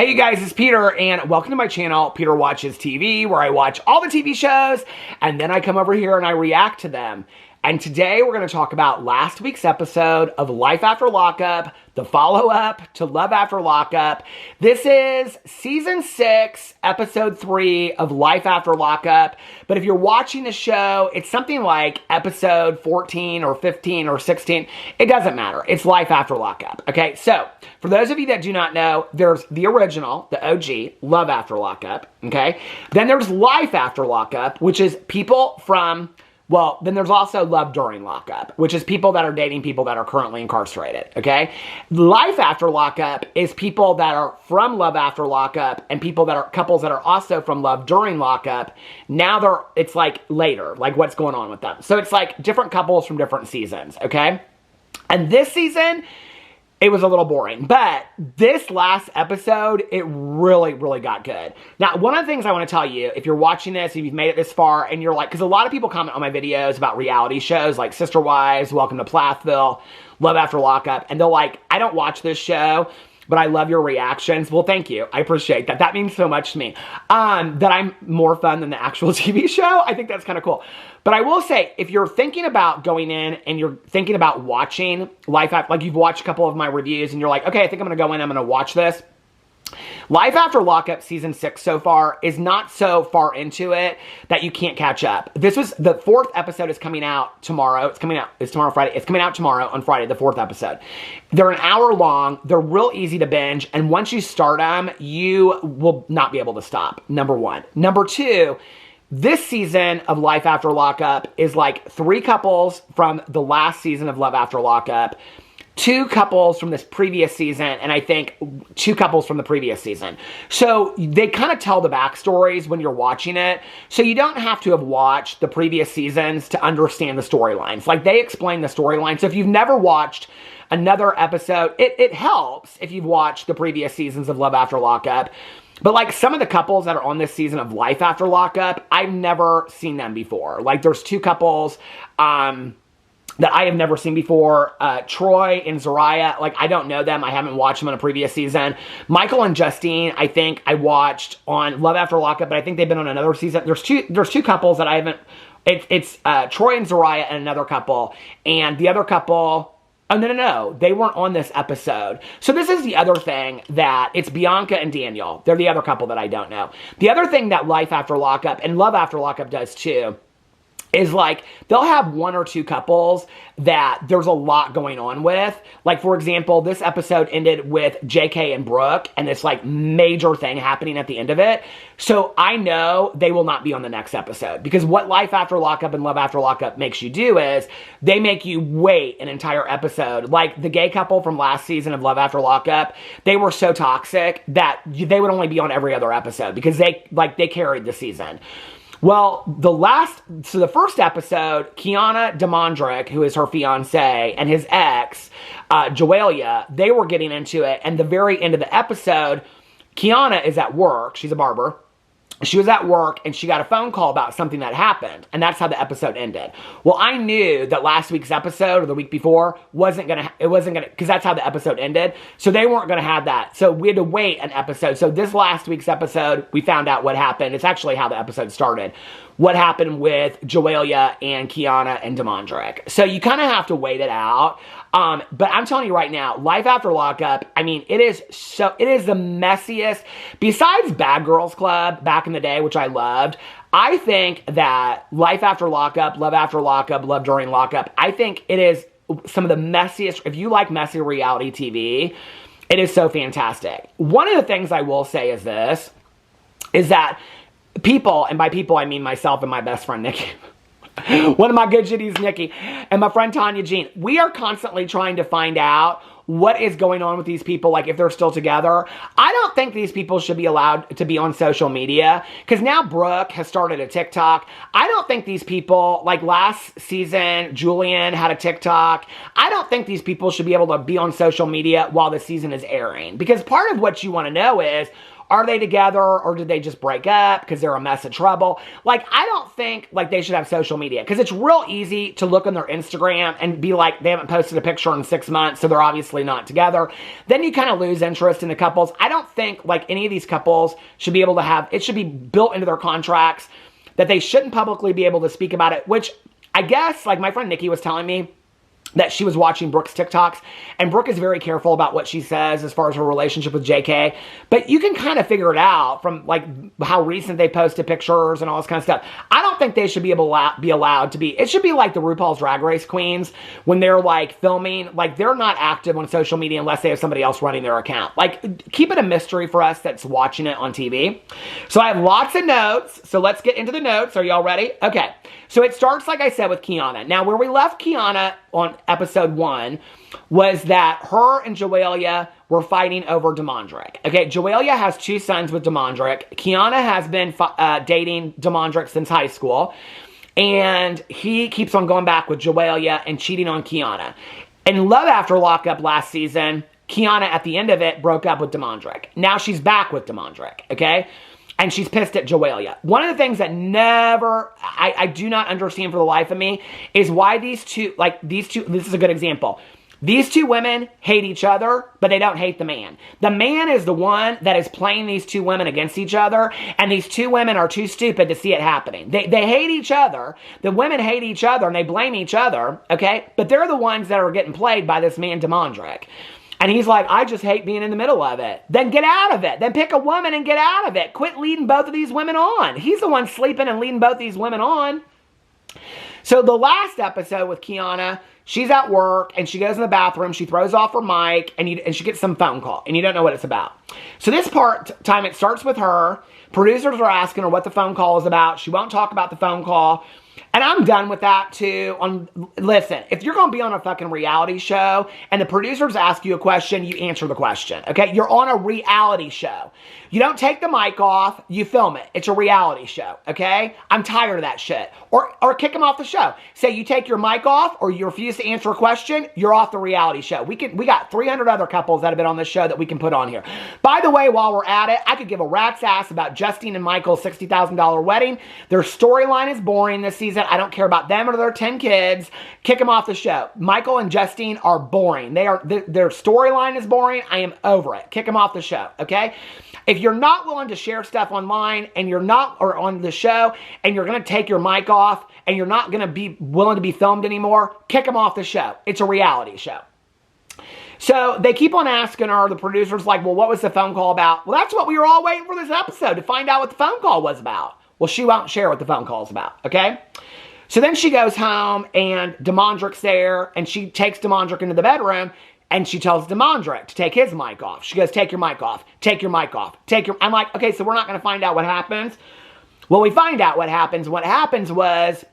Hey you guys, it's Peter and welcome to my channel, Peter Watches TV, where I watch all the TV shows and then I come over here and I react to them. And today we're going to talk about last week's episode of Life After Lockup, the follow-up to Love After Lockup. This is Season 6, Episode 3 of Life After Lockup. But if you're watching the show, it's something like Episode 14 or 15 or 16. It doesn't matter. It's Life After Lockup. Okay, so for those of you that do not know, there's the original, the OG, Love After Lockup. Okay, then there's Life After Lockup, which is people from... Well, then there's also Love During Lockup, which is people that are dating people that are currently incarcerated, okay? Life After Lockup is people that are from Love After Lockup and people that are couples that are also from Love During Lockup. Now it's like later, like what's going on with them. So it's like different couples from different seasons, okay? And this season, it was a little boring, but this last episode, it really, really got good. Now, one of the things I want to tell you, if you're watching this, if you've made it this far, and you're like, because a lot of people comment on my videos about reality shows like Sister Wives, Welcome to Plathville, Love After Lockup, and they're like, I don't watch this show, but I love your reactions. Well, thank you. I appreciate that. That means so much to me. That I'm more fun than the actual TV show. I think that's kind of cool. But I will say, if you're thinking about going in and you're thinking about watching Life After, like you've watched a couple of my reviews and you're like, okay, I think I'm going to go in, I'm going to watch this. Life After Lockup Season 6 so far is not so far into it that you can't catch up. This was, the 4th episode is coming out tomorrow. It's tomorrow, Friday. It's coming out tomorrow on Friday, the 4th episode. They're an hour long. They're real easy to binge. And once you start them, you will not be able to stop, number one. Number two, this season of Life After Lockup is like 3 couples from the last season of Love After Lockup, 2 couples from this previous season, and I think 2 couples from the previous season. So they kind of tell the backstories when you're watching it, so you don't have to have watched the previous seasons to understand the storylines. Like, they explain the storyline. So if you've never watched another episode, it helps if you've watched the previous seasons of Love After Lockup. But like some of the couples that are on this season of Life After Lockup, I've never seen them before. Like there's 2 couples, that I have never seen before. Troy and Zariah, like I don't know them. I haven't watched them on a previous season. Michael and Justine, I think I watched on Love After Lockup, but I think they've been on another season. There's two couples that I haven't, it's Troy and Zariah and another couple. And the other couple, oh, no, they weren't on this episode. So this is the other thing that, it's Bianca and Daniel. They're the other couple that I don't know. The other thing that Life After Lockup and Love After Lockup does too, is like, they'll have 1 or 2 couples that there's a lot going on with. Like, for example, this episode ended with JK and Brooke, and this, like, major thing happening at the end of it. So I know they will not be on the next episode. Because what Life After Lockup and Love After Lockup makes you do is, they make you wait an entire episode. Like, the gay couple from last season of Love After Lockup, they were so toxic that they would only be on every other episode. Because they carried the season. Well, the first episode, Kiana DeMondrick, who is her fiance, and his ex, Joelia, they were getting into it. And the very end of the episode, Kiana is at work. She's a barber. She was at work and she got a phone call about something that happened. And that's how the episode ended. Well, I knew that last week's episode or the week before because that's how the episode ended. So they weren't going to have that. So we had to wait an episode. So this last week's episode, we found out what happened. It's actually how the episode started. What happened with Joelia and Kiana and DeMondrick. So you kind of have to wait it out. But I'm telling you right now, Life After Lockup, I mean, it is the messiest, besides Bad Girls Club back in the day, which I loved. I think that Life After Lockup, Love During Lockup, I think it is some of the messiest. If you like messy reality TV, it is so fantastic. One of the things I will say is this, is that people, and by people I mean myself and my best friend Nikki, one of my good shitties, Nikki, and my friend Tanya Jean, we are constantly trying to find out what is going on with these people, like if they're still together. I don't think these people should be allowed to be on social media, because now Brooke has started a TikTok. I don't think these people, like last season, Julian had a TikTok. I don't think these people should be able to be on social media while the season is airing, because part of what you want to know is, Are they together, or did they just break up because they're a mess of trouble? Like, I don't think like they should have social media, because it's real easy to look on their Instagram and be like, they haven't posted a picture in 6 months, so they're obviously not together. Then you kind of lose interest in the couples. I don't think like any of these couples should be able to have, it should be built into their contracts that they shouldn't publicly be able to speak about it, which I guess, like my friend Nikki was telling me that she was watching Brooke's TikToks, and Brooke is very careful about what she says as far as her relationship with JK, but you can kind of figure it out from like how recent they posted pictures and all this kind of stuff. I don't think they should be able to be allowed to be, it should be like the RuPaul's Drag Race queens when they're like filming, like they're not active on social media unless they have somebody else running their account. Like, keep it a mystery for us that's watching it on TV. So I have lots of notes, so let's get into the notes. Are y'all ready? Okay. So it starts, like I said, with Kiana. Now, where we left Kiana on episode 1 was that her and Joelia were fighting over Damondrick. Okay, Joelia has 2 sons with Damondrick. Kiana has been dating Damondrick since high school. And he keeps on going back with Joelia and cheating on Kiana. In Love After Lockup last season, Kiana, at the end of it, broke up with Damondrick. Now she's back with Damondrick, okay? And she's pissed at Joelia. One of the things that I do not understand for the life of me is why these two, this is a good example. These 2 women hate each other, but they don't hate the man. The man is the one that is playing these 2 women against each other, and these 2 women are too stupid to see it happening. They hate each other. The women hate each other, and they blame each other, okay? But they're the ones that are getting played by this man, Damondrick. And he's like, I just hate being in the middle of it. Then get out of it. Then pick a woman and get out of it. Quit leading both of these women on. He's the one sleeping and leading both these women on. So the last episode with Kiana, she's at work and she goes in the bathroom. She throws off her mic and she gets some phone call. And you don't know what it's about. So this time it starts with her. Producers are asking her what the phone call is about. She won't talk about the phone call. And I'm done with that too. Listen, if you're going to be on a fucking reality show and the producers ask you a question, you answer the question, okay? You're on a reality show. You don't take the mic off, you film it. It's a reality show, okay? I'm tired of that shit. Or kick them off the show. Say you take your mic off or you refuse to answer a question, you're off the reality show. We got 300 other couples that have been on this show that we can put on here. By the way, while we're at it, I could give a rat's ass about Justine and Michael's $60,000 wedding. Their storyline is boring this season. I don't care about them or their 10 kids. Kick them off the show. Michael and Justine are boring. Their storyline is boring. I am over it. Kick them off the show, okay? If you're not willing to share stuff online and you're not, or on the show, and you're going to take your mic off and you're not going to be willing to be filmed anymore, kick them off the show. It's a reality show. So they keep on asking her, the producer's like, well, what was the phone call about? Well, that's what we were all waiting for this episode, to find out what the phone call was about. Well, she won't share what the phone call is about, okay? So then she goes home and Damondrick's there and she takes Damondrick into the bedroom and she tells Damondrick to take his mic off. She goes, take your mic off, take your mic off, I'm like, okay, so we're not going to find out what happens. Well, we find out what happens. What happens was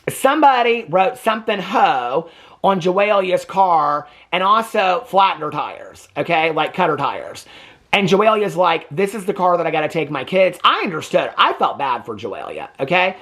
somebody wrote something ho on Joelia's car and also flattened her tires, okay? Like cut her tires. And Joelia's like, this is the car that I got to take my kids. I understood. I felt bad for Joelia, okay?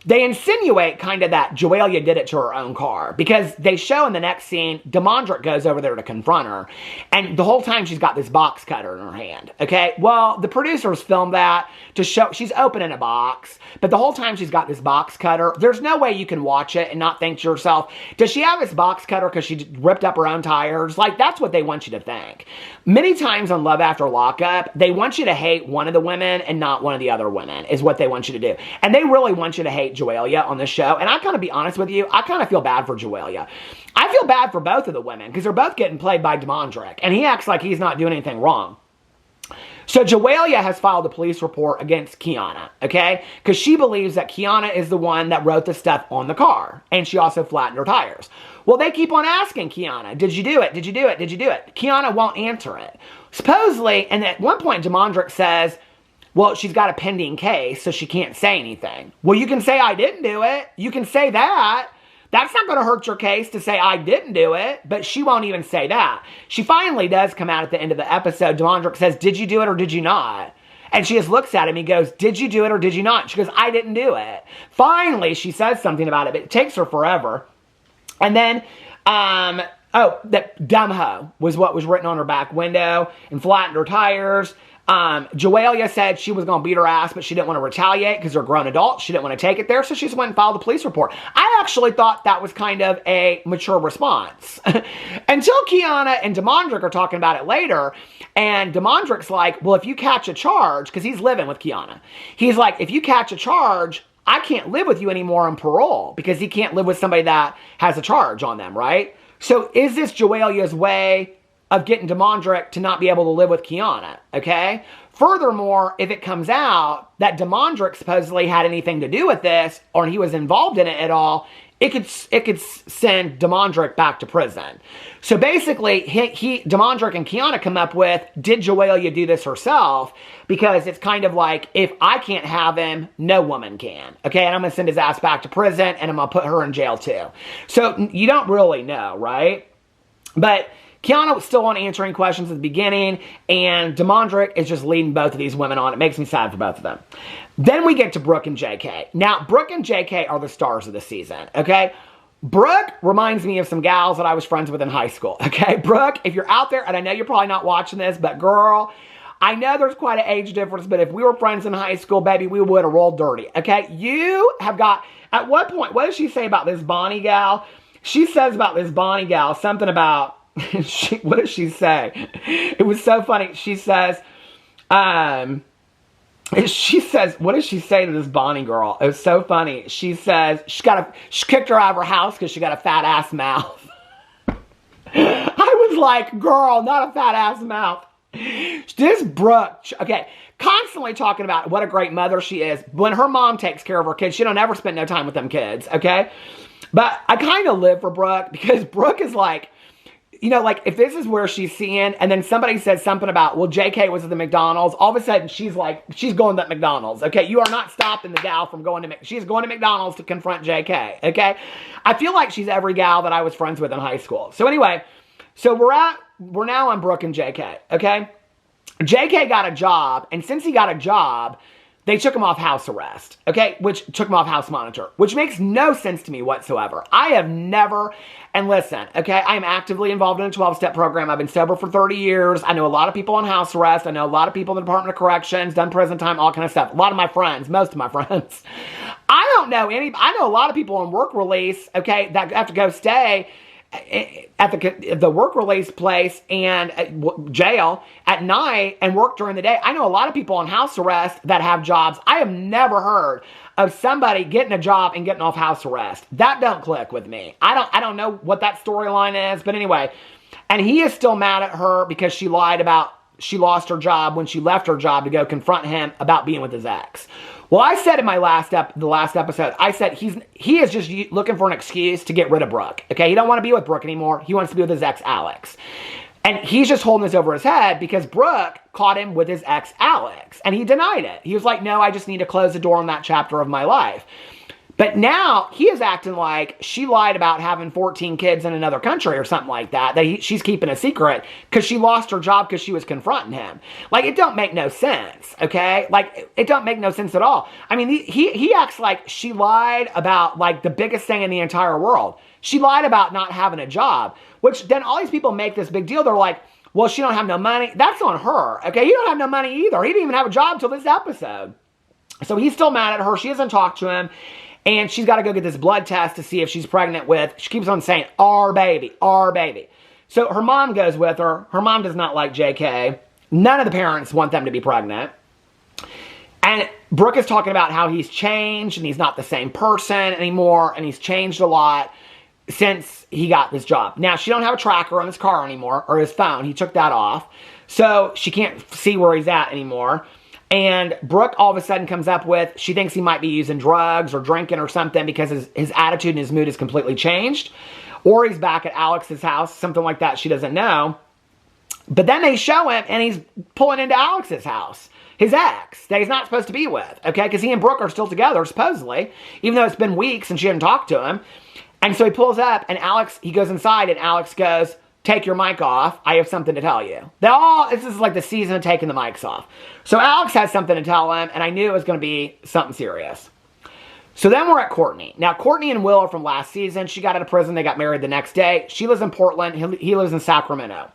They insinuate kind of that Joelia did it to her own car because they show in the next scene, Damondrick goes over there to confront her. And the whole time she's got this box cutter in her hand, okay? Well, the producers filmed that to show she's opening a box, but the whole time she's got this box cutter. There's no way you can watch it and not think to yourself, does she have this box cutter because she ripped up her own tires? Like, that's what they want you to think. Many times on Love After Lockup, they want you to hate one of the women and not one of the other women is what they want you to do. And they really want you to hate Joelia on this show. And I kind of be honest with you, I kind of feel bad for Joelia. I feel bad for both of the women because they're both getting played by Damondrick. And he acts like he's not doing anything wrong. So Joelia has filed a police report against Kiana, okay? Because she believes that Kiana is the one that wrote the stuff on the car. And she also flattened her tires. Well, they keep on asking Kiana, did you do it? Did you do it? Did you do it? Kiana won't answer it. Supposedly, and at one point Damondrick says, well, she's got a pending case, so she can't say anything. Well, you can say I didn't do it. You can say that. That's not going to hurt your case to say I didn't do it, but she won't even say that. She finally does come out at the end of the episode. Damondrick says, did you do it or did you not? And she just looks at him. He goes, did you do it or did you not? She goes, I didn't do it. Finally, she says something about it, but it takes her forever. And then, that dumb hoe was what was written on her back window and flattened her tires. Joelia said she was going to beat her ass, but she didn't want to retaliate because they're grown adults. She didn't want to take it there, so she just went and filed a police report. I actually thought that was kind of a mature response. Until Kiana and Damondrick are talking about it later, and Damondrick's like, well, if you catch a charge, because he's living with Kiana, he's like, if you catch a charge, I can't live with you anymore on parole, because he can't live with somebody that has a charge on them, right? So is this Joelia's way of getting Damondrick to not be able to live with Kiana, okay? Furthermore, if it comes out that Damondrick supposedly had anything to do with this, or he was involved in it at all, it could send Damondrick back to prison. So basically, Damondrick and Kiana come up with, did Joelia do this herself? Because it's kind of like, if I can't have him, no woman can. Okay, and I'm going to send his ass back to prison, and I'm going to put her in jail too. So you don't really know, right? But Kiana was still on answering questions at the beginning, and Damondrick is just leading both of these women on. It makes me sad for both of them. Then we get to Brooke and JK. Now, Brooke and JK are the stars of the season, okay? Brooke reminds me of some gals that I was friends with in high school, okay? Brooke, if you're out there, and I know you're probably not watching this, but girl, I know there's quite an age difference, but if we were friends in high school, baby, we would have rolled dirty, okay? You have got, at what point, what does she say about this Bonnie gal? She says about this Bonnie gal something about, what does she say? It was so funny. She says, what does she say to this Bonnie girl? It was so funny. She says, she kicked her out of her house because she got a fat ass mouth. I was like, girl, not a fat ass mouth. This Brooke, okay, constantly talking about what a great mother she is. When her mom takes care of her kids, she don't ever spend no time with them kids, okay? But I kind of live for Brooke, because Brooke is like, you know, like, if this is where she's seeing, and then somebody says something about, well, JK was at the McDonald's, all of a sudden, she's like, she's going to McDonald's, okay? You are not stopping the gal from going to, she's going to McDonald's to confront JK, okay? I feel like she's every gal that I was friends with in high school. So anyway, so we're now on Brooke and JK, okay? JK got a job, and since he got a job, they took him off house arrest, okay? Which took him off house monitor, which makes no sense to me whatsoever. I have never, and listen, okay, I am actively involved in a 12-step program. I've been sober for 30 years. I know a lot of people on house arrest. I know a lot of people in the Department of Corrections, done prison time, all kind of stuff. A lot of my friends, most of my friends. I don't know I know a lot of people on work release, okay, that have to go stay at the work release place and jail at night and work during the day. I know a lot of people on house arrest that have jobs. I have never heard of somebody getting a job and getting off house arrest. That don't click with me. I don't know what that storyline is, but anyway. And he is still mad at her because she lied about she lost her job when she left her job to go confront him about being with his ex. Well, I said in the last episode, I said he is just looking for an excuse to get rid of Brooke. Okay, he don't want to be with Brooke anymore. He wants to be with his ex, Alex. And he's just holding this over his head because Brooke caught him with his ex, Alex. And he denied it. He was like, no, I just need to close the door on that chapter of my life. But now he is acting like she lied about having 14 kids in another country or something like that, she's keeping a secret because she lost her job because she was confronting him. Like, it don't make no sense, okay? Like, it don't make no sense at all. I mean, he acts like she lied about, like, the biggest thing in the entire world. She lied about not having a job, which then all these people make this big deal. They're like, well, she don't have no money. That's on her, okay? He don't have no money either. He didn't even have a job till this episode. So he's still mad at her. She doesn't talk to him. And she's got to go get this blood test to see if she's pregnant with, she keeps on saying, our baby, our baby. So her mom goes with her. Her mom does not like JK. None of the parents want them to be pregnant. And Brooke is talking about how he's changed and he's not the same person anymore. And he's changed a lot since he got this job. Now, she don't have a tracker on his car anymore, or his phone. He took that off. So she can't see where he's at anymore. And Brooke all of a sudden comes up with, she thinks he might be using drugs or drinking or something because his attitude and his mood has completely changed. Or he's back at Alex's house, something like that, she doesn't know. But then they show him and he's pulling into Alex's house, his ex, that he's not supposed to be with, okay? Because he and Brooke are still together, supposedly, even though it's been weeks and she hadn't talked to him. And so he pulls up and he goes inside and Alex goes, take your mic off. I have something to tell you. This is like the season of taking the mics off. So Alex has something to tell him, and I knew it was going to be something serious. So then we're at Courtney. Now, Courtney and Will are from last season. She got out of prison. They got married the next day. She lives in Portland. He lives in Sacramento.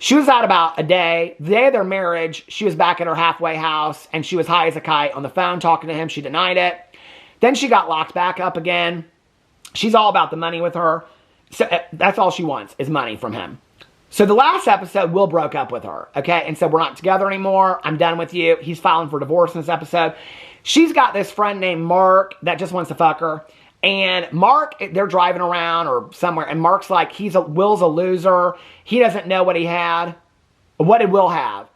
She was out about a day. The day of their marriage, she was back at her halfway house, and she was high as a kite on the phone talking to him. She denied it. Then she got locked back up again. She's all about the money with her. So that's all she wants is money from him. So the last episode, Will broke up with her, okay? And said, we're not together anymore. I'm done with you. He's filing for divorce in this episode. She's got this friend named Mark that just wants to fuck her. And Mark, they're driving around or somewhere, and Mark's like, Will's a loser. He doesn't know what he had. What did Will have?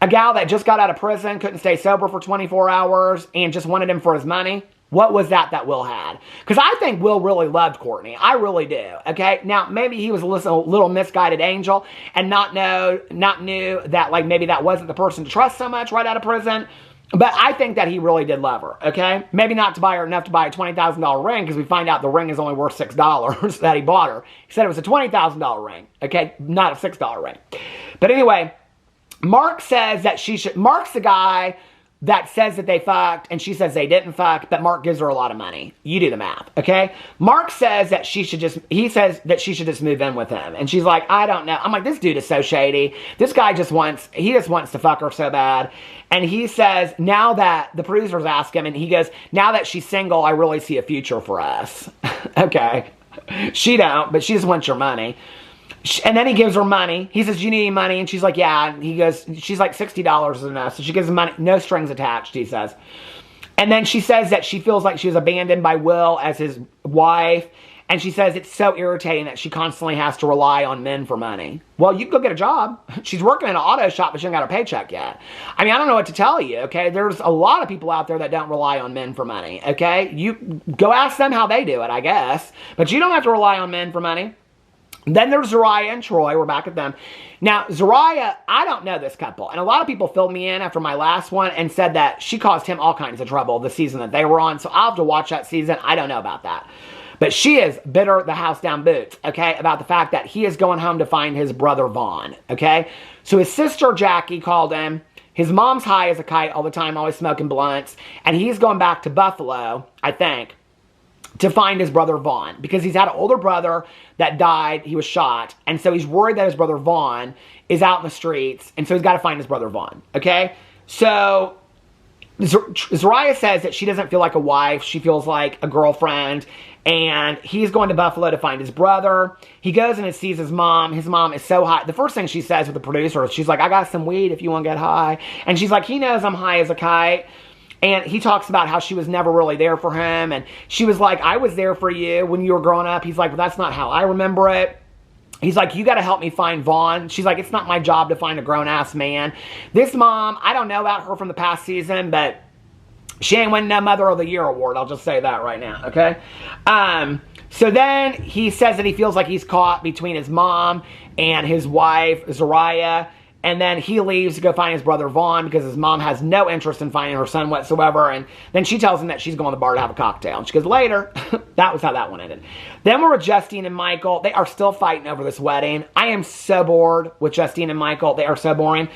A gal that just got out of prison, couldn't stay sober for 24 hours, and just wanted him for his money. What was that Will had? Because I think Will really loved Courtney. I really do. Okay? Now, maybe he was a little misguided angel and not knew that, like, maybe that wasn't the person to trust so much right out of prison. But I think that he really did love her. Okay? Maybe not to buy her enough to buy a $20,000 ring, because we find out the ring is only worth $6 that he bought her. He said it was a $20,000 ring. Okay? Not a $6 ring. But anyway, Mark says that Mark's the guy that says that they fucked, and she says they didn't fuck, but Mark gives her a lot of money. You do the math, okay? Mark says that she should just move in with him. And she's like, I don't know. I'm like, this dude is so shady. This guy just wants to fuck her so bad. And he says, now that the producers ask him, and he goes, now that she's single, I really see a future for us. Okay. She don't, but she just wants your money. And then he gives her money. He says, you need any money? And she's like, yeah. And he goes, she's like, $60 is enough. So she gives him money, no strings attached, he says. And then she says that she feels like she was abandoned by Will as his wife. And she says it's so irritating that she constantly has to rely on men for money. Well, you can go get a job. She's working in an auto shop, but she hasn't got a paycheck yet. I mean, I don't know what to tell you, okay? There's a lot of people out there that don't rely on men for money, okay? You go ask them how they do it, I guess. But you don't have to rely on men for money. Then there's Zariah and Troy. We're back at them. Now, Zariah, I don't know this couple. And a lot of people filled me in after my last one and said that she caused him all kinds of trouble the season that they were on. So I'll have to watch that season. I don't know about that. But she is bitter the house down boots, okay, about the fact that he is going home to find his brother Vaughn, okay? So his sister Jackie called him. His mom's high as a kite all the time, always smoking blunts. And he's going back to Buffalo, I think, to find his brother Vaughn, because he's had an older brother that died. He was shot, and so he's worried that his brother Vaughn is out in the streets, and so he's got to find his brother Vaughn, okay? So Zariah says that she doesn't feel like a wife. She feels like a girlfriend, and he's going to Buffalo to find his brother. He goes and sees his mom. His mom is so high. The first thing she says with the producer is, she's like, I got some weed if you want to get high. And she's like, he knows I'm high as a kite. And he talks about how she was never really there for him. And she was like, I was there for you when you were growing up. He's like, well, that's not how I remember it. He's like, you got to help me find Vaughn. She's like, it's not my job to find a grown-ass man. This mom, I don't know about her from the past season, but she ain't winning no Mother of the Year award. I'll just say that right now, okay? So then he says that he feels like he's caught between his mom and his wife, Zariah. And then he leaves to go find his brother Vaughn because his mom has no interest in finding her son whatsoever. And then she tells him that she's going to the bar to have a cocktail. And she goes, later. That was how that one ended. Then we're with Justine and Michael. They are still fighting over this wedding. I am so bored with Justine and Michael. They are so boring.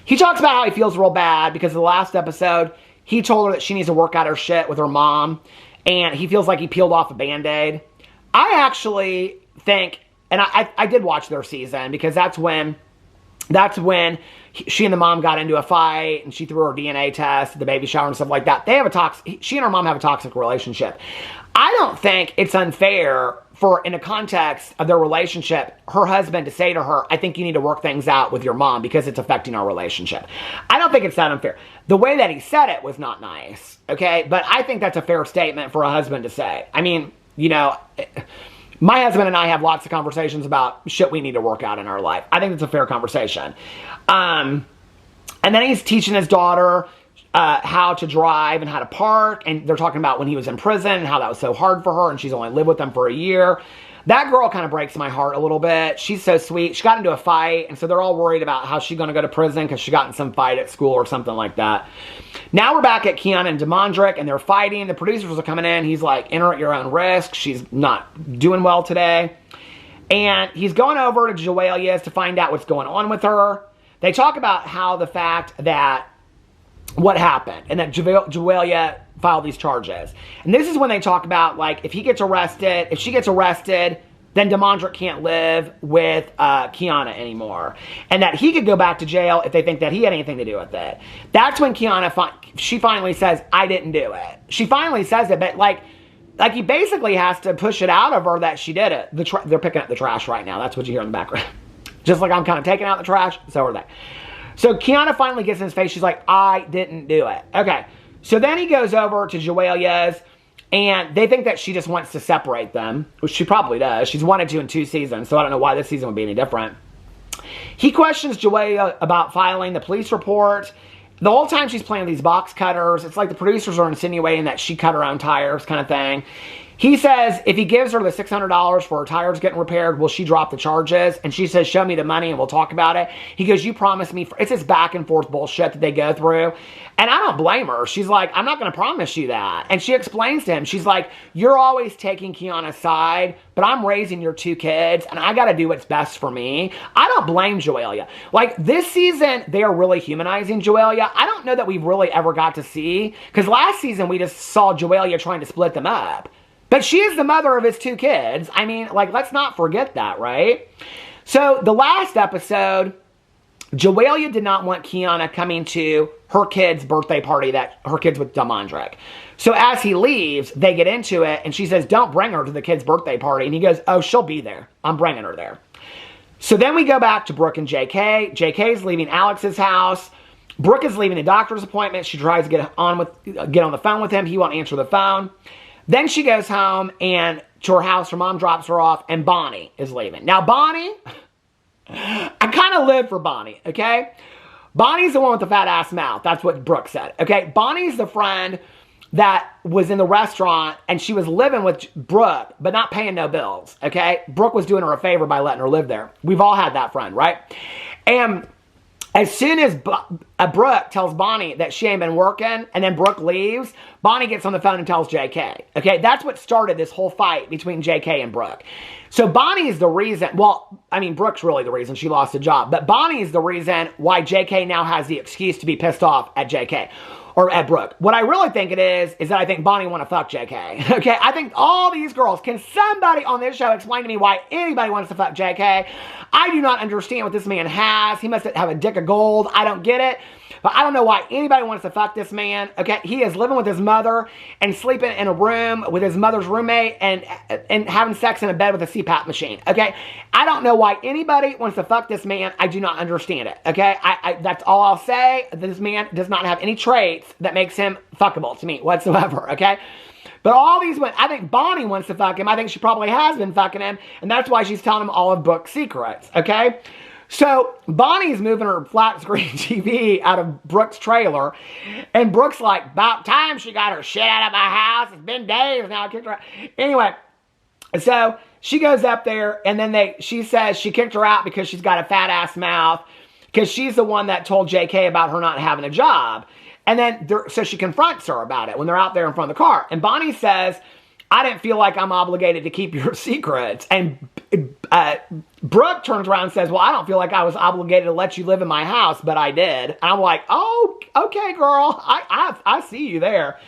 He talks about how he feels real bad because of the last episode, he told her that she needs to work out her shit with her mom. And he feels like he peeled off a Band-Aid. I actually think, and I did watch their season because that's when she and the mom got into a fight and she threw her DNA test at the baby shower and stuff like that. She and her mom have a toxic relationship. I don't think it's unfair for, in the context of their relationship, her husband to say to her, I think you need to work things out with your mom because it's affecting our relationship. I don't think it's that unfair. The way that he said it was not nice, okay? But I think that's a fair statement for a husband to say. I mean, you know, my husband and I have lots of conversations about shit we need to work out in our life. I think it's a fair conversation. And then he's teaching his daughter how to drive and how to park. And they're talking about when he was in prison and how that was so hard for her. And she's only lived with them for a year. That girl kind of breaks my heart a little bit. She's so sweet. She got into a fight. And so they're all worried about how she's going to go to prison because she got in some fight at school or something like that. Now we're back at Keon and Demondrick, and they're fighting. The producers are coming in. He's like, enter at your own risk. She's not doing well today. And he's going over to Joelia's to find out what's going on with her. They talk about how the fact that what happened and that Joelia filed these charges. And this is when they talk about, like, if she gets arrested, then Damondrick can't live with Kiana anymore. And that he could go back to jail if they think that he had anything to do with it. That's when Kiana, she finally says, I didn't do it. She finally says it, but like he basically has to push it out of her that she did it. They're picking up the trash right now. That's what you hear in the background. Just like I'm kind of taking out the trash, so are they. So Kiana finally gets in his face. She's like, I didn't do it. Okay. So then he goes over to Joelia's, and they think that she just wants to separate them, which she probably does. She's wanted to in 2 seasons, so I don't know why this season would be any different. He questions Joelia about filing the police report. The whole time she's playing these box cutters, it's like the producers are insinuating that she cut her own tires kind of thing. He says if he gives her the $600 for her tires getting repaired, will she drop the charges? And she says, show me the money and we'll talk about it. He goes, you promised me. It's this back and forth bullshit that they go through. And I don't blame her. She's like, I'm not going to promise you that. And she explains to him, she's like, you're always taking Kiana's side, but I'm raising your 2 kids and I got to do what's best for me. I don't blame Joelia. Like this season, they are really humanizing Joelia. I don't know that we've really ever got to see, because last season we just saw Joelia trying to split them up. But she is the mother of his 2 kids. I mean, like, let's not forget that, right? So, the last episode, Joelia did not want Kiana coming to her kid's birthday party, that her kid's with Damondrick. So, as he leaves, they get into it, and she says, don't bring her to the kid's birthday party. And he goes, oh, she'll be there. I'm bringing her there. So, then we go back to Brooke and JK. JK's leaving Alex's house. Brooke is leaving a doctor's appointment. She tries to get on the phone with him. He won't answer the phone. Then she goes home and to her house. Her mom drops her off, and Bonnie is leaving. Now, Bonnie, I kind of live for Bonnie, okay? Bonnie's the one with the fat ass mouth. That's what Brooke said, okay? Bonnie's the friend that was in the restaurant, and she was living with Brooke, but not paying no bills, okay? Brooke was doing her a favor by letting her live there. We've all had that friend, right? And as soon as Brooke tells Bonnie that she ain't been working, and then Brooke leaves, Bonnie gets on the phone and tells JK. Okay, that's what started this whole fight between JK and Brooke. So Bonnie is the reason, well, I mean, Brooke's really the reason she lost a job, but Bonnie is the reason why JK now has the excuse to be pissed off at JK. Or at Brooke. What I really think it is that I think Bonnie want to fuck JK. Okay, I think all these girls, can somebody on this show explain to me why anybody wants to fuck JK? I do not understand what this man has. He must have a dick of gold. I don't get it. But I don't know why anybody wants to fuck this man. Okay, he is living with his mother and sleeping in a room with his mother's roommate and having sex in a bed with a CPAP machine. Okay, I don't know why anybody wants to fuck this man. I do not understand it. Okay, that's all I'll say. This man does not have any traits that makes him fuckable to me whatsoever. Okay. But all these women, I think Bonnie wants to fuck him. I think she probably has been fucking him. And that's why she's telling him all of Brooke's secrets. Okay. So Bonnie's moving her flat screen TV out of Brooke's trailer. And Brooke's like, about time she got her shit out of my house. It's been days now. I kicked her out. Anyway, so she goes up there and then she says she kicked her out because she's got a fat ass mouth. Because she's the one that told JK about her not having a job. And then, so she confronts her about it when they're out there in front of the car. And Bonnie says, I didn't feel like I'm obligated to keep your secrets. And Brooke turns around and says, well, I don't feel like I was obligated to let you live in my house, but I did. And I'm like, oh, okay, girl. I see you there.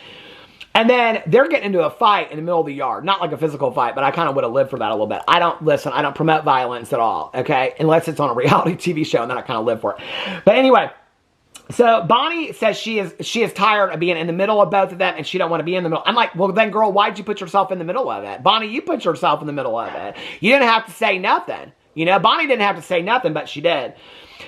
And then they're getting into a fight in the middle of the yard. Not like a physical fight, but I kind of would have lived for that a little bit. I don't promote violence at all, okay? Unless it's on a reality TV show, and then I kind of live for it. But anyway, so Bonnie says she is tired of being in the middle of both of them, and she don't want to be in the middle. I'm like, well, then, girl, why'd you put yourself in the middle of it? Bonnie, you put yourself in the middle of it. You didn't have to say nothing. You know, Bonnie didn't have to say nothing, but she did.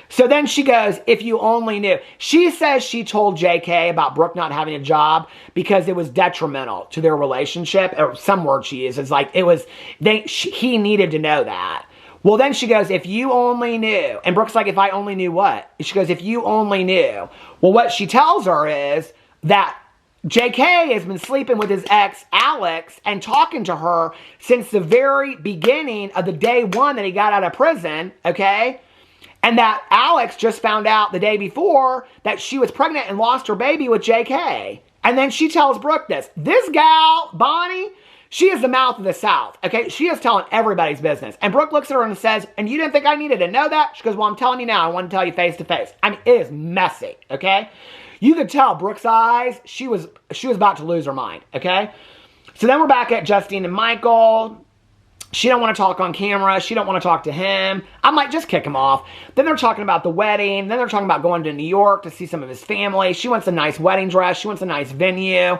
So then she goes, if you only knew. She says she told JK about Brooke not having a job because it was detrimental to their relationship, or some word she uses. Like, he needed to know that. Well, then she goes, if you only knew. And Brooke's like, if I only knew what? She goes, if you only knew. Well, what she tells her is that JK has been sleeping with his ex, Alex, and talking to her since the very beginning of the day one that he got out of prison, okay? And that Alex just found out the day before that she was pregnant and lost her baby with JK. And then she tells Brooke this. This gal, Bonnie, she is the mouth of the South, okay? She is telling everybody's business. And Brooke looks at her and says, and you didn't think I needed to know that? She goes, well, I'm telling you now. I want to tell you face to face. I mean, it is messy, okay? You could tell Brooke's eyes, she was about to lose her mind, okay? So then we're back at Justine and Michael. She don't want to talk on camera. She don't want to talk to him. I'm like, just kick him off. Then they're talking about the wedding. Then they're talking about going to New York to see some of his family. She wants a nice wedding dress. She wants a nice venue.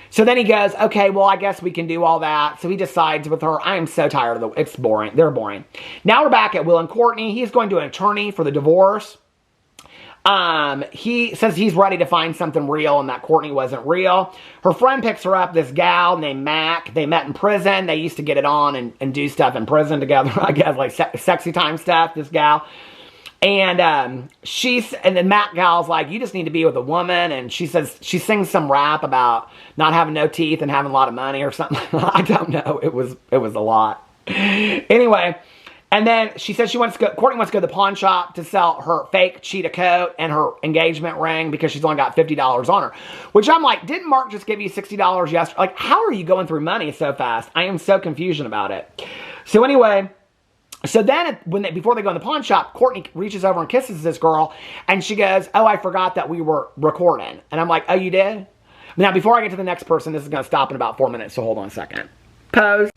So then he goes, okay, well, I guess we can do all that. So he decides with her, I am so tired of it's boring. They're boring. Now we're back at Will and Courtney. He's going to an attorney for the divorce. He says he's ready to find something real and that Courtney wasn't real. Her friend picks her up, this gal named Mac. They met in prison. They used to get it on and do stuff in prison together, I guess, like sexy time stuff, this gal. And and then Mac gal's like, you just need to be with a woman. And she says, she sings some rap about not having no teeth and having a lot of money or something. I don't know. It was a lot. Anyway. And then she says Courtney wants to go to the pawn shop to sell her fake cheetah coat and her engagement ring because she's only got $50 on her. Which I'm like, didn't Mark just give you $60 yesterday? Like, how are you going through money so fast? I am so confused about it. So anyway, so then before they go in the pawn shop, Courtney reaches over and kisses this girl. And she goes, oh, I forgot that we were recording. And I'm like, oh, you did? Now, before I get to the next person, this is going to stop in about 4 minutes. So hold on a second. Pose.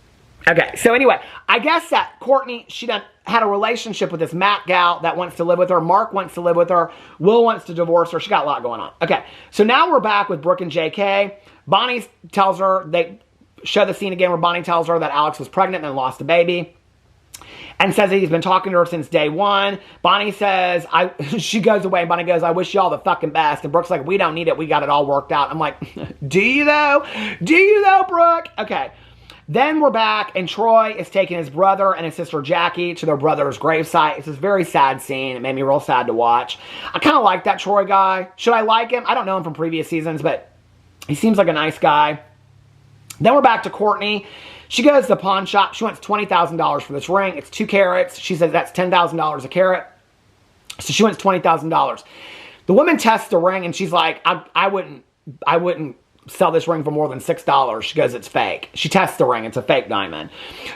Okay, so anyway, I guess that Courtney, she done had a relationship with this Matt gal that wants to live with her. Mark wants to live with her. Will wants to divorce her. She got a lot going on. Okay, so now we're back with Brooke and JK. Bonnie tells her, they show the scene again where Bonnie tells her that Alex was pregnant and lost a baby. And says that he's been talking to her since day one. Bonnie says, she goes away and Bonnie goes, I wish y'all the fucking best. And Brooke's like, we don't need it. We got it all worked out. I'm like, do you though? Do you though, Brooke? Okay. Then we're back, and Troy is taking his brother and his sister Jackie to their brother's gravesite. It's this very sad scene. It made me real sad to watch. I kind of like that Troy guy. Should I like him? I don't know him from previous seasons, but he seems like a nice guy. Then we're back to Courtney. She goes to the pawn shop. She wants $20,000 for this ring. It's 2 carats. She says that's $10,000 a carat. So she wants $20,000. The woman tests the ring, and she's like, I wouldn't sell this ring for more than $6. She goes, it's fake. She tests the ring. It's a fake diamond.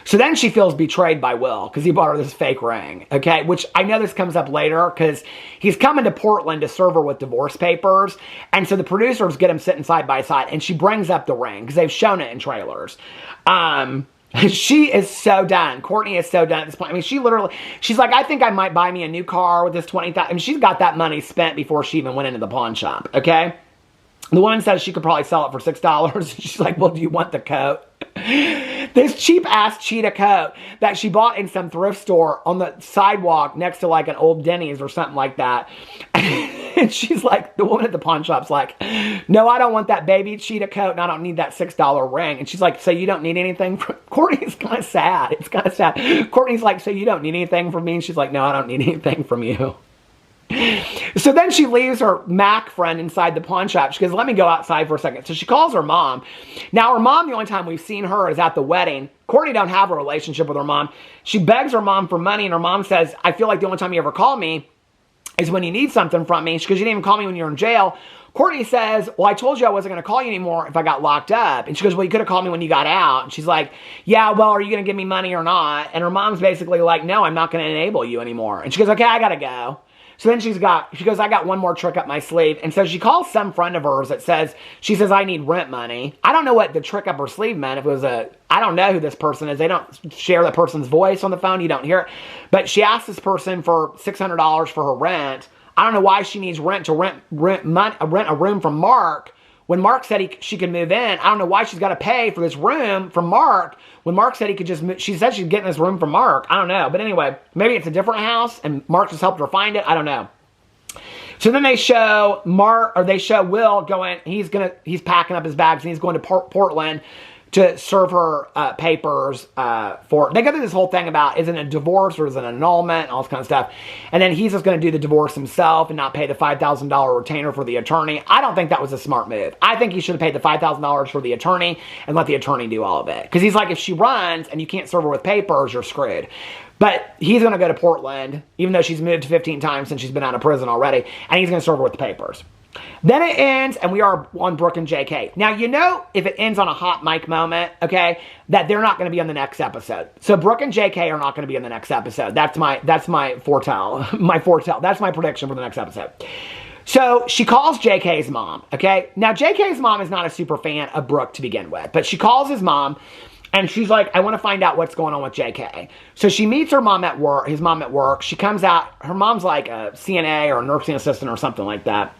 So then she feels betrayed by Will because he bought her this fake ring. Okay, which I know this comes up later because he's coming to Portland to serve her with divorce papers. And so the producers get him sitting side by side, and she brings up the ring because they've shown it in trailers. She is so done. Courtney is so done at this point. I mean, she's like, I think I might buy me a new car with this $20,000. I mean, she's got that money spent before she even went into the pawn shop. Okay. The woman says she could probably sell it for $6. She's like, well, do you want the coat? This cheap-ass cheetah coat that she bought in some thrift store on the sidewalk next to like an old Denny's or something like that. And she's like, the woman at the pawn shop's like, no, I don't want that baby cheetah coat and I don't need that $6 ring. And she's like, so you don't need anything from... Courtney's kind of sad. It's kind of sad. Courtney's like, so you don't need anything from me? And she's like, no, I don't need anything from you. So then she leaves her Mac friend inside the pawn shop. She goes, let me go outside for a second. So she calls her mom. Now, her mom, the only time we've seen her is at the wedding. Courtney don't have a relationship with her mom. She begs her mom for money, and her mom says, I feel like the only time you ever call me is when you need something from me. She goes, you didn't even call me when you were in jail. Courtney says, well, I told you I wasn't going to call you anymore if I got locked up. And she goes, well, you could have called me when you got out. And she's like, yeah, well, are you going to give me money or not? And her mom's basically like, no, I'm not going to enable you anymore. And she goes, okay, I got to go. So then she goes, I got one more trick up my sleeve. And so she calls some friend of hers that says, she says, I need rent money. I don't know what the trick up her sleeve meant. If it was I don't know who this person is. They don't share the person's voice on the phone. You don't hear it. But she asked this person for $600 for her rent. I don't know why she needs rent to rent a room from Mark. When Mark said she could move in, I don't know why she's got to pay for this room from Mark. When Mark said he could just move, she said she's getting this room from Mark. I don't know. But anyway, maybe it's a different house and Mark just helped her find it. I don't know. So then they show Will going, he's packing up his bags and he's going to Portland to serve her papers they go through this whole thing about, is it a divorce or is it an annulment, all this kind of stuff. And then he's just going to do the divorce himself and not pay the $5,000 retainer for the attorney. I don't think that was a smart move. I think he should have paid the $5,000 for the attorney and let the attorney do all of it. Because he's like, if she runs and you can't serve her with papers, you're screwed. But he's going to go to Portland, even though she's moved 15 times since she's been out of prison already, and he's going to serve her with the papers. Then it ends, and we are on Brooke and JK. Now, you know, if it ends on a hot mic moment, okay, that they're not going to be on the next episode. So Brooke and JK are not going to be in the next episode. That's my foretell. That's my prediction for the next episode. So she calls JK's mom, okay? Now, JK's mom is not a super fan of Brooke to begin with, but she calls his mom, And she's like, I want to find out what's going on with JK. So she meets her mom at work, his mom at work. She comes out, her mom's like a CNA or a nursing assistant or something like that.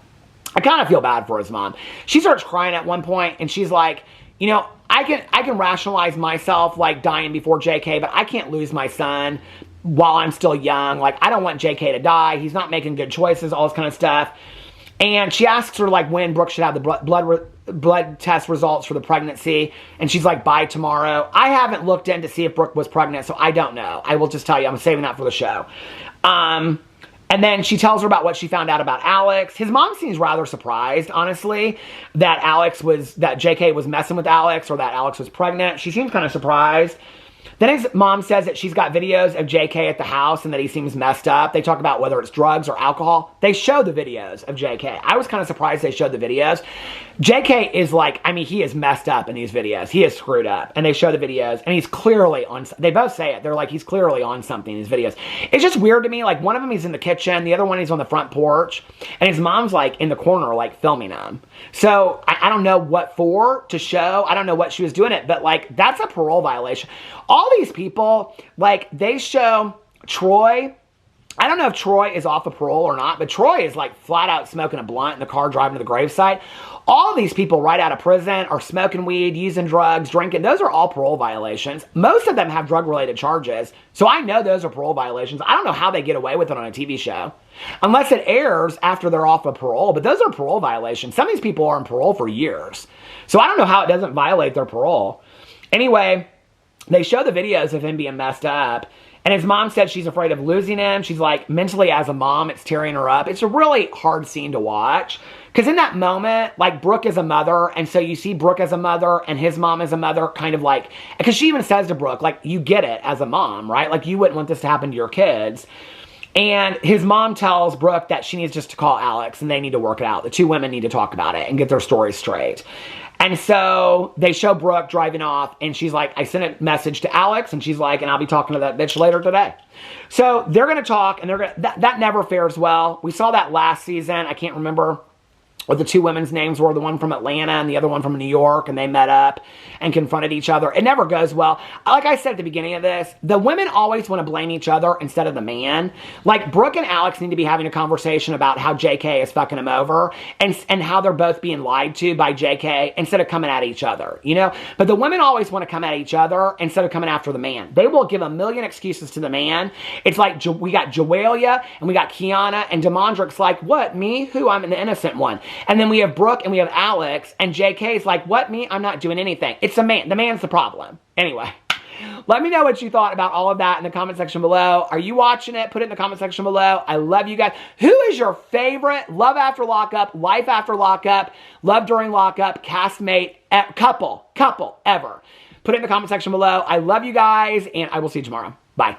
I kind of feel bad for his mom. She starts crying at one point and she's like, you know, I can rationalize myself like dying before JK, but I can't lose my son while I'm still young. Like, I don't want JK to die. He's not making good choices, all this kind of stuff. And she asks her like when Brooke should have the blood test results for the pregnancy. And she's like, by tomorrow. I haven't looked in to see if Brooke was pregnant, so I don't know. I will just tell you, I'm saving that for the show. And then she tells her about what she found out about Alex. His mom seems rather surprised, honestly, that JK was messing with Alex or that Alex was pregnant. She seems kind of surprised. Then his mom says that she's got videos of JK at the house and that he seems messed up. They talk about whether it's drugs or alcohol. They show the videos of JK. I was kind of surprised they showed the videos. JK is like, I mean, he is messed up in these videos. He is screwed up. And they show the videos and he's clearly on, they both say it. They're like, he's clearly on something in these videos. It's just weird to me. Like, one of them he's in the kitchen. The other one he's on the front porch. And his mom's like in the corner, like filming him. So I don't know what for to show. I don't know what she was doing it. But like, that's a parole violation. All these people, like, they show Troy. I don't know if Troy is off of parole or not, but Troy is like flat out smoking a blunt in the car driving to the gravesite. All these people right out of prison are smoking weed, using drugs, drinking. Those are all parole violations. Most of them have drug-related charges, so I know those are parole violations. I don't know how they get away with it on a TV show, unless it airs after they're off of parole, but those are parole violations. Some of these people are on parole for years, so I don't know how it doesn't violate their parole. Anyway, they show the videos of him being messed up, and his mom said she's afraid of losing him. She's like, mentally as a mom, it's tearing her up. It's a really hard scene to watch, because in that moment, like, Brooke is a mother, and so you see Brooke as a mother, and his mom as a mother, kind of like, because she even says to Brooke, like, you get it as a mom, right? Like, you wouldn't want this to happen to your kids. And his mom tells Brooke that she needs just to call Alex, and they need to work it out. The two women need to talk about it and get their stories straight. And so they show Brooke driving off, and she's like, I sent a message to Alex, and she's like, and I'll be talking to that bitch later today. So they're going to talk, and that never fares well. We saw that last season. I can't remember what the two women's names were, the one from Atlanta and the other one from New York, and they met up and confronted each other. It never goes well. Like I said at the beginning of this, the women always want to blame each other instead of the man. Like, Brooke and Alex need to be having a conversation about how JK is fucking him over and how they're both being lied to by JK instead of coming at each other, you know? But the women always want to come at each other instead of coming after the man. They will give a million excuses to the man. It's like, we got Joelia and we got Kiana, and Demondrick's like, what, me? Who? I'm an innocent one. And then we have Brooke and we have Alex, and JK's like, what, me? I'm not doing anything. It's the man. The man's the problem. Anyway, let me know what you thought about all of that in the comment section below. Are you watching it? Put it in the comment section below. I love you guys. Who is your favorite love after lockup, life after lockup, love during lockup, castmate, couple ever? Put it in the comment section below. I love you guys, and I will see you tomorrow. Bye.